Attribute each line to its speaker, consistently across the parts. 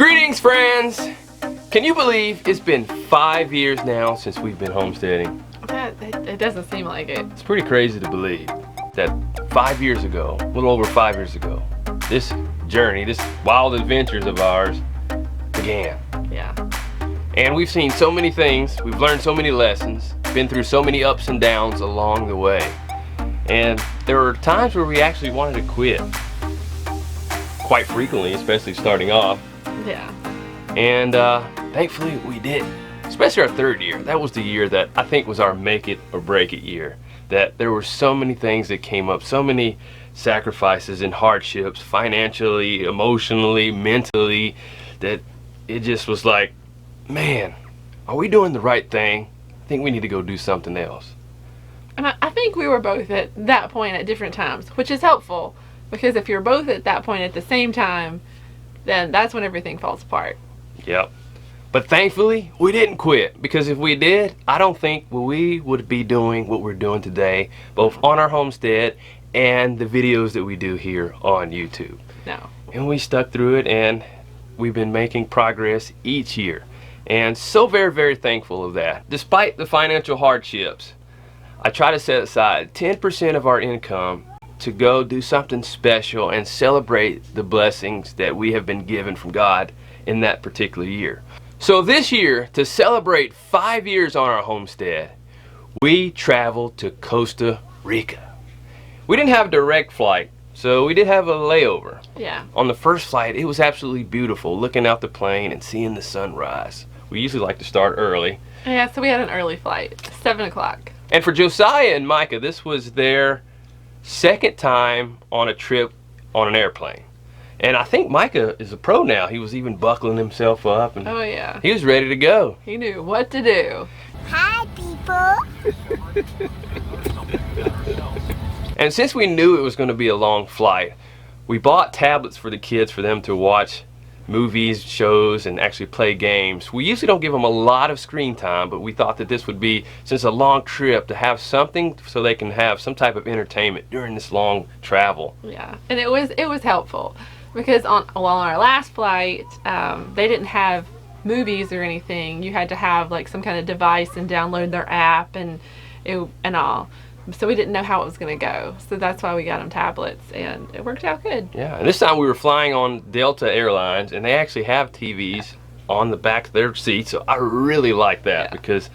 Speaker 1: Greetings, friends! Can you believe it's been 5 years now since we've been homesteading?
Speaker 2: It doesn't seem like it.
Speaker 1: It's pretty crazy to believe that 5 years ago, a little over 5 years ago, this journey, this wild adventures of ours began.
Speaker 2: Yeah.
Speaker 1: And we've seen so many things, we've learned so many lessons, been through so many ups and downs along the way. And there were times where we actually wanted to quit. Quite frequently, especially starting off.
Speaker 2: Yeah.
Speaker 1: And thankfully we did. Especially our third year. That was the year that I think was our make it or break it year. That there were so many things that came up, so many sacrifices and hardships, financially, emotionally, mentally, that it just was like, man, are we doing the right thing? I think we need to go do something else.
Speaker 2: And I think we were both at that point at different times, which is helpful, because if you're both at that point at the same time, then that's when everything falls apart.
Speaker 1: Yep. But thankfully, we didn't quit, because if we did, I don't think we would be doing what we're doing today, both on our homestead and the videos that we do here on YouTube.
Speaker 2: No.
Speaker 1: And we stuck through it, and we've been making progress each year. And so very, very thankful of that. Despite the financial hardships, I try to set aside 10% of our income to go do something special and celebrate the blessings that we have been given from God in that particular year. So this year, to celebrate 5 years on our homestead, we traveled to Costa Rica. We didn't have a direct flight, so we did have a layover.
Speaker 2: Yeah.
Speaker 1: On the first flight, it was absolutely beautiful, looking out the plane and seeing the sunrise. We usually like to start early.
Speaker 2: Yeah, so we had an early flight, 7 o'clock.
Speaker 1: And for Josiah and Micah, this was their second time on a trip on an airplane. And I think Micah is a pro now. He was even buckling himself up, and
Speaker 2: oh yeah,
Speaker 1: he was ready to go.
Speaker 2: He knew what to do.
Speaker 3: Hi, people.
Speaker 1: And since we knew it was going to be a long flight, we bought tablets for the kids for them to watch movies, shows, and actually play games. We usually don't give them a lot of screen time, but we thought that this would be, since a long trip, to have something so they can have some type of entertainment during this long travel.
Speaker 2: Yeah, and it was helpful, because on our last flight, they didn't have movies or anything. You had to have like some kind of device and download their app and all. So we didn't know how it was going to go. So that's why we got them tablets, and it worked out good.
Speaker 1: Yeah, and this time we were flying on Delta Airlines, and they actually have TVs on the back of their seats. So I really like that, because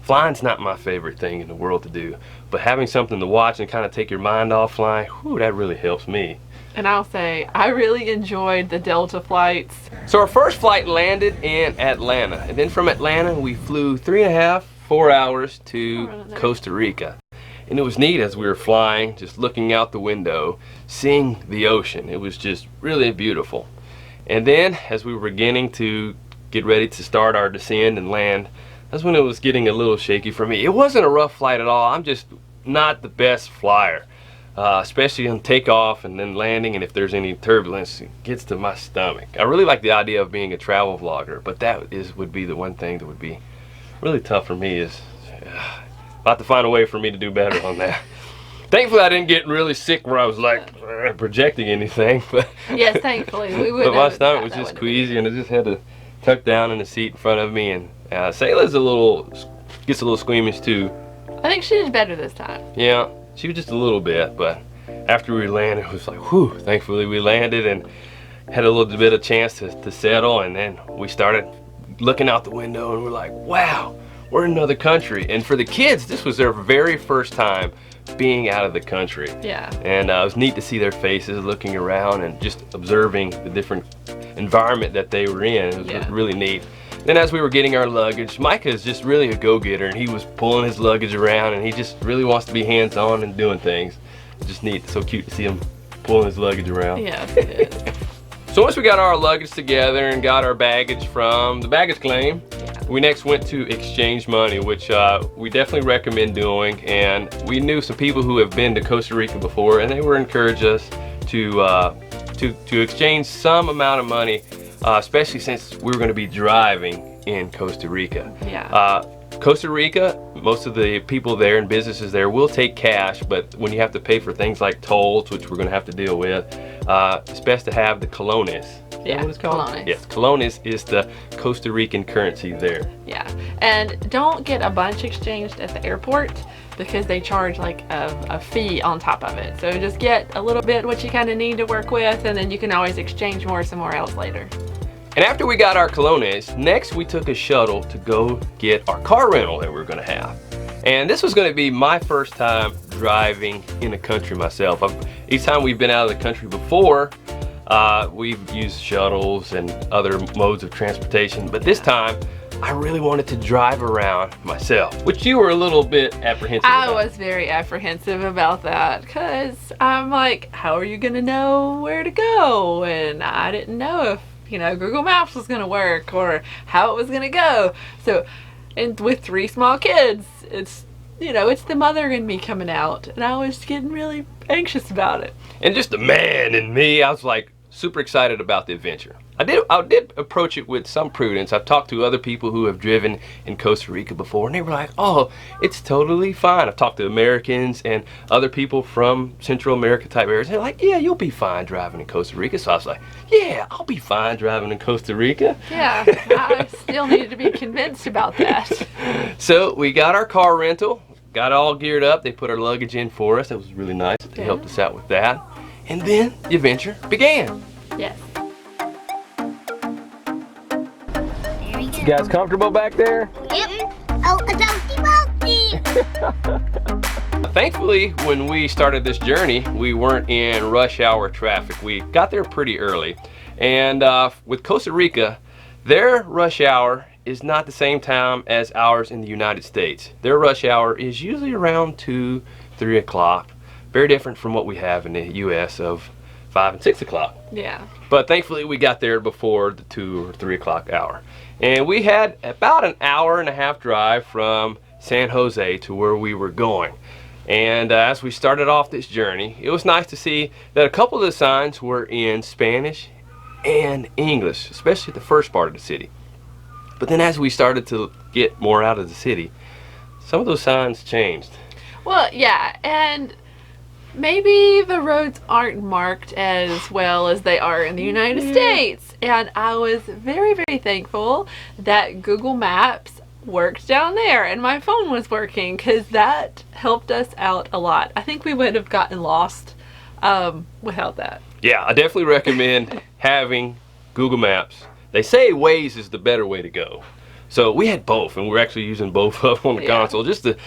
Speaker 1: flying's not my favorite thing in the world to do. But having something to watch and kind of take your mind off flying, whew, that really helps me.
Speaker 2: And I'll say, I really enjoyed the Delta flights.
Speaker 1: So our first flight landed in Atlanta, and then from Atlanta we flew 3.5-4 hours to Costa Rica. And it was neat as we were flying, just looking out the window, seeing the ocean. It was just really beautiful. And then as we were beginning to get ready to start our descend and land, that's when it was getting a little shaky for me. It wasn't a rough flight at all. I'm just not the best flyer, especially on takeoff and then landing, and if there's any turbulence, it gets to my stomach. I really like the idea of being a travel vlogger, but that would be the one thing that would be really tough for me, is I'll have to find a way for me to do better on that. Thankfully, I didn't get really sick where I was like projecting anything. But
Speaker 2: yes, thankfully. We wouldn't.
Speaker 1: But my stomach was just queasy, and I just had to tuck down in the seat in front of me. And Selah's gets a little squeamish too.
Speaker 2: I think she did better this time.
Speaker 1: Yeah, she was just a little bit, but after we landed, it was like, whew, thankfully we landed and had a little bit of chance to settle, and then we started looking out the window, and we're like, wow, we're in another country. And for the kids, this was their very first time being out of the country.
Speaker 2: Yeah.
Speaker 1: And it was neat to see their faces looking around and just observing the different environment that they were in. It was really neat. Then as we were getting our luggage, Micah is just really a go-getter, and he was pulling his luggage around, and he just really wants to be hands-on and doing things. It's just neat. It's so cute to see him pulling his luggage around.
Speaker 2: Yes, it is.
Speaker 1: So once we got our luggage together and got our baggage from the baggage claim, we next went to exchange money, which we definitely recommend doing. And we knew some people who have been to Costa Rica before, and they were encouraged us to exchange some amount of money, especially since we were going to be driving in Costa Rica.
Speaker 2: Yeah.
Speaker 1: Costa Rica, most of the people there and businesses there will take cash, but when you have to pay for things like tolls, which we're going to have to deal with, it's best to have the colones, Is
Speaker 2: Yeah,
Speaker 1: that what it's called?
Speaker 2: colones.
Speaker 1: Yes, colones is the Costa Rican currency there.
Speaker 2: Yeah, and don't get a bunch exchanged at the airport because they charge like a fee on top of it. So just get a little bit what you kind of need to work with, and then you can always exchange more somewhere else later.
Speaker 1: And after we got our colones, next we took a shuttle to go get our car rental that we were going to have. And this was going to be my first time driving in the country myself. Each time we've been out of the country before, we've used shuttles and other modes of transportation, but this time I really wanted to drive around myself, which you were a little bit apprehensive about.
Speaker 2: I was very apprehensive about that because I'm like, how are you going to know where to go? And I didn't know if, you know, Google Maps was going to work or how it was going to go. So, and with 3 small kids, it's, you know, it's the mother in me coming out, and I was getting really anxious about it.
Speaker 1: And just the man in me, I was like super excited about the adventure. I did approach it with some prudence. I've talked to other people who have driven in Costa Rica before, and they were like, oh, it's totally fine. I've talked to Americans and other people from Central America type areas. They're like, yeah, you'll be fine driving in Costa Rica. So I was like, yeah, I'll be fine driving in Costa Rica.
Speaker 2: Yeah, I still needed to be convinced about that.
Speaker 1: So we got our car rental, got all geared up. They put our luggage in for us. That was really nice. They helped us out with that. And then the adventure began.
Speaker 2: Yes.
Speaker 1: You guys comfortable back there?
Speaker 3: Yep. Oh, a donkey monkey.
Speaker 1: Thankfully, when we started this journey, we weren't in rush hour traffic. We got there pretty early. And with Costa Rica, their rush hour is not the same time as ours in the United States. Their rush hour is usually around 2, 3 o'clock. Very different from what we have in the US of 5 and 6 o'clock.
Speaker 2: Yeah.
Speaker 1: But thankfully we got there before the 2 or 3 o'clock hour. And we had about an hour and a half drive from San Jose to where we were going. And as we started off this journey, it was nice to see that a couple of the signs were in Spanish and English, especially the first part of the city. But then as we started to get more out of the city, some of those signs changed.
Speaker 2: Well, yeah, and maybe the roads aren't marked as well as they are in the United States. And I was very, very thankful that Google Maps worked down there and my phone was working, because that helped us out a lot. I think we would have gotten lost without that.
Speaker 1: Yeah, I definitely recommend having Google Maps. They say Waze is the better way to go. So we had both, and we're actually using both of them on the console just to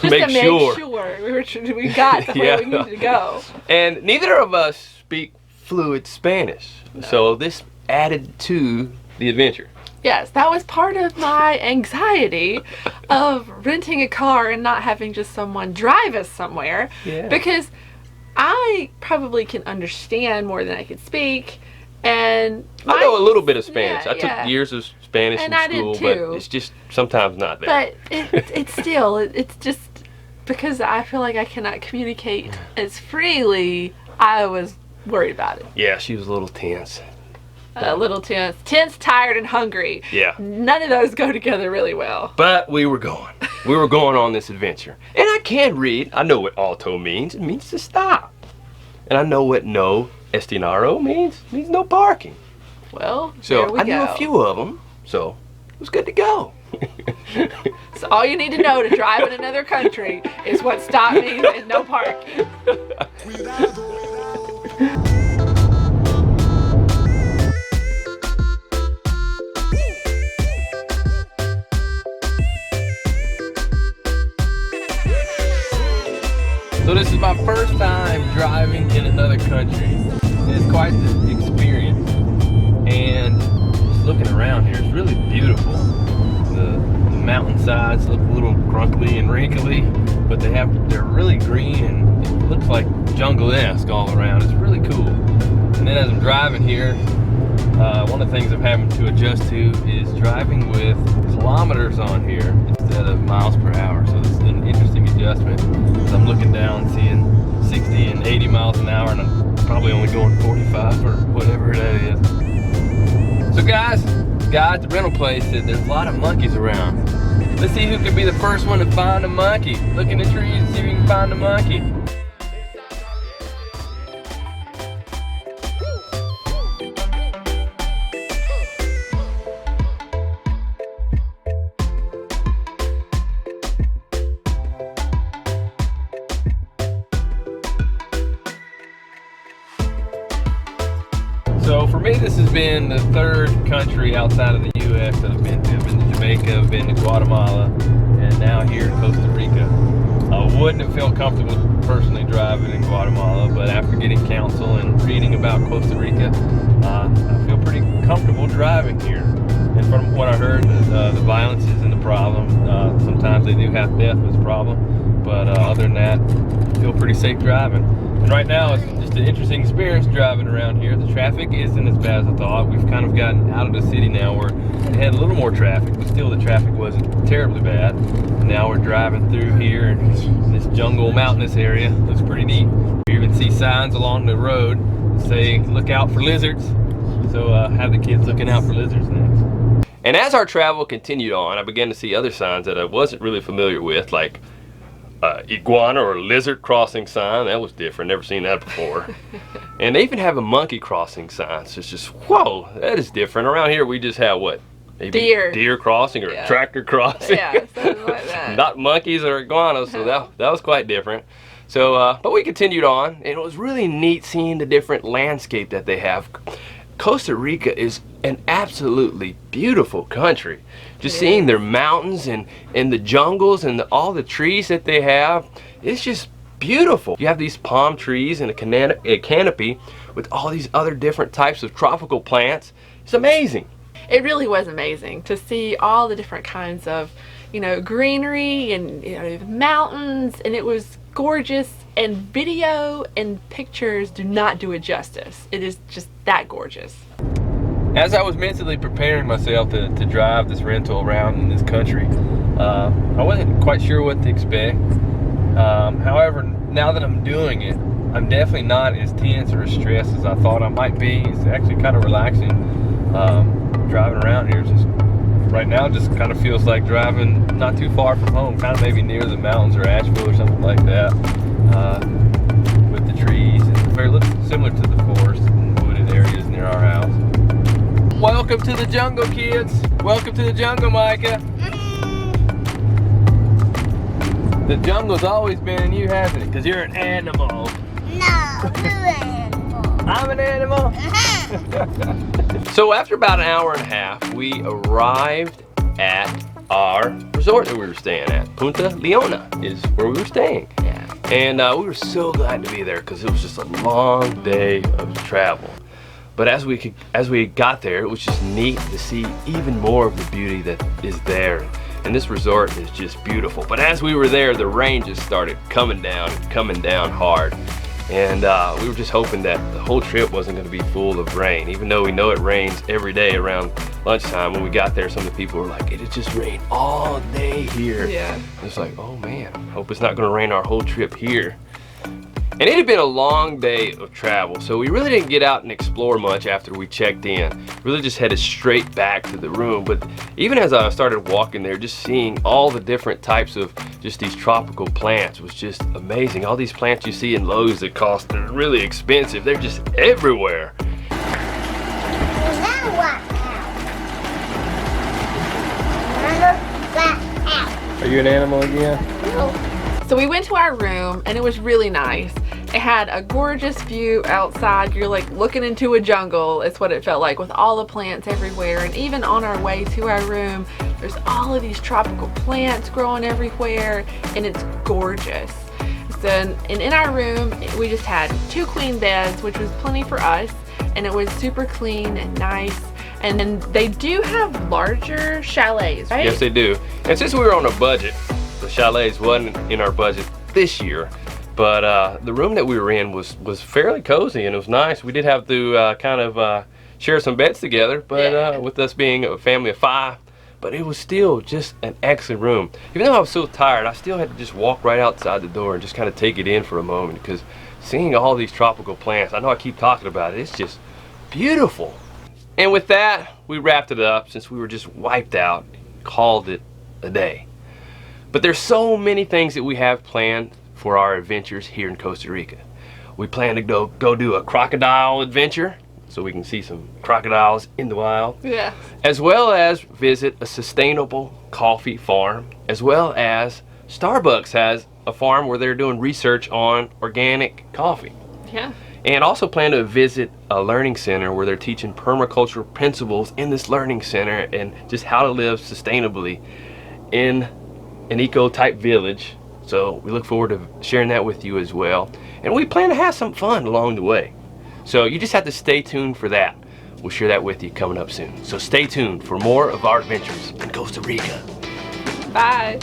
Speaker 1: make sure.
Speaker 2: We got the way we needed to go.
Speaker 1: And neither of us speak fluid Spanish, so this added to the adventure.
Speaker 2: Yes, that was part of my anxiety of renting a car and not having just someone drive us somewhere.
Speaker 1: Yeah.
Speaker 2: Because I probably can understand more than I can speak. And
Speaker 1: I know a little bit of Spanish.
Speaker 2: Yeah,
Speaker 1: I took years of Spanish in school, but it's just sometimes not there.
Speaker 2: But it's still, it's just because I feel like I cannot communicate as freely, I was worried about it.
Speaker 1: Yeah, she was a little tense.
Speaker 2: A little tense. Tense, tired, and hungry.
Speaker 1: Yeah.
Speaker 2: None of those go together really well.
Speaker 1: But we were going. We were going on this adventure. And I can read. I know what alto means. It means to stop. And I know what no estinaro means. It means no parking.
Speaker 2: Well,
Speaker 1: so
Speaker 2: there we
Speaker 1: I knew a few of them. So it was good to go.
Speaker 2: So all you need to know to drive in another country is what stop means and no parking.
Speaker 1: So this is my first time driving in another country. It's quite the experience. And just looking around here, it's really beautiful. The mountainsides look a little crunkly and wrinkly, but they're really green and it looks like jungle-esque all around. It's really cool. And then as I'm driving here, one of the things I'm having to adjust to is driving with kilometers on here instead of miles per hour. So this is an interesting adjustment. As I'm looking down, seeing 60 and 80 miles an hour, and I'm probably only going 45 or whatever that is. So guys, the guy at the rental place said there's a lot of monkeys around. Let's see who can be the first one to find a monkey. Look in the trees and see if you can find a monkey. This has been the third country outside of the U.S. that I've been to. I've been to Jamaica, I've been to Guatemala, and now here in Costa Rica. I wouldn't have felt comfortable personally driving in Guatemala, but after getting counsel and reading about Costa Rica, I feel pretty comfortable driving here. And from what I heard, the violence isn't a problem. Sometimes they do have theft as a problem, but other than that, I feel pretty safe driving. And right now, it's just an interesting experience driving around here. The traffic isn't as bad as I thought. We've kind of gotten out of the city now where it had a little more traffic, but still the traffic wasn't terribly bad. And now we're driving through here in this jungle mountainous area. Looks pretty neat. You even see signs along the road that say, look out for lizards. So have the kids looking out for lizards next. And as our travel continued on, I began to see other signs that I wasn't really familiar with, like iguana or lizard crossing sign. That was different, never seen that before. And they even have a monkey crossing sign. So it's just, whoa, that is different. Around here we just have what? Maybe deer crossing or a tractor crossing.
Speaker 2: Yeah, something like that.
Speaker 1: Not monkeys or iguanas, so that was quite different. So, but we continued on, and it was really neat seeing the different landscape that they have. Costa Rica is an absolutely beautiful country. Just seeing their mountains and the jungles and all the trees that they have, it's just beautiful. You have these palm trees and a canopy with all these other different types of tropical plants. It's amazing.
Speaker 2: It really was amazing to see all the different kinds of, greenery and mountains, and it was gorgeous, and video and pictures do not do it justice. It is just that gorgeous.
Speaker 1: As I was mentally preparing myself to drive this rental around in this country, I wasn't quite sure what to expect. However, now that I'm doing it, I'm definitely not as tense or as stressed as I thought I might be. It's actually kind of relaxing. Driving around here right now just kind of feels like driving not too far from home, kind of maybe near the mountains or Asheville or something like that, with the trees. It's very similar to the forest and wooded areas near our house. Welcome to the jungle, kids. Welcome to the jungle, Micah. The jungle's always been in you, hasn't it? Because you're an animal.
Speaker 3: No, you're an animal.
Speaker 1: I'm an animal. So after about an hour and a half, we arrived at our resort that we were staying at. Punta Leona is where we were staying.
Speaker 2: Yeah.
Speaker 1: And we were so glad to be there because it was just a long day of travel. But as we got there, it was just neat to see even more of the beauty that is there. And this resort is just beautiful. But as we were there, the rain just started coming down hard. And we were just hoping that the whole trip wasn't going to be full of rain, even though we know it rains every day around lunchtime. When we got there, some of the people were like, it just rained all day here.
Speaker 2: Yeah.
Speaker 1: It's like, oh man, hope it's not going to rain our whole trip here. And it had been a long day of travel, so we really didn't get out and explore much after we checked in. Really just headed straight back to the room. But even as I started walking there, just seeing all the different types of just these tropical plants was just amazing. All these plants you see in Lowe's that cost, they're really expensive. They're just everywhere. Are you an animal again?
Speaker 3: No.
Speaker 2: So we went to our room and it was really nice. It had a gorgeous view outside. You're like looking into a jungle. It's what it felt like, with all the plants everywhere. And even on our way to our room, there's all of these tropical plants growing everywhere, and it's gorgeous. So, and in our room, we just had 2 queen beds, which was plenty for us, and it was super clean and nice. And then they do have larger chalets, right?
Speaker 1: Yes, they do. And since we were on a budget, the chalets wasn't in our budget this year, but the room that we were in was fairly cozy and it was nice. We did have to kind of share some beds together, but with us being a family of 5, but it was still just an excellent room. Even though I was so tired, I still had to just walk right outside the door and just kind of take it in for a moment, because seeing all these tropical plants, I know I keep talking about it, it's just beautiful. And with that, we wrapped it up since we were just wiped out, called it a day. But there's so many things that we have planned for our adventures here in Costa Rica. We plan to go do a crocodile adventure, so we can see some crocodiles in the wild.
Speaker 2: Yeah.
Speaker 1: As well as visit a sustainable coffee farm, as well as Starbucks has a farm where they're doing research on organic coffee.
Speaker 2: Yeah.
Speaker 1: And also plan to visit a learning center where they're teaching permaculture principles in this learning center and just how to live sustainably in an eco-type village. So we look forward to sharing that with you as well. And we plan to have some fun along the way. So you just have to stay tuned for that. We'll share that with you coming up soon. So stay tuned for more of our adventures in Costa Rica.
Speaker 2: Bye.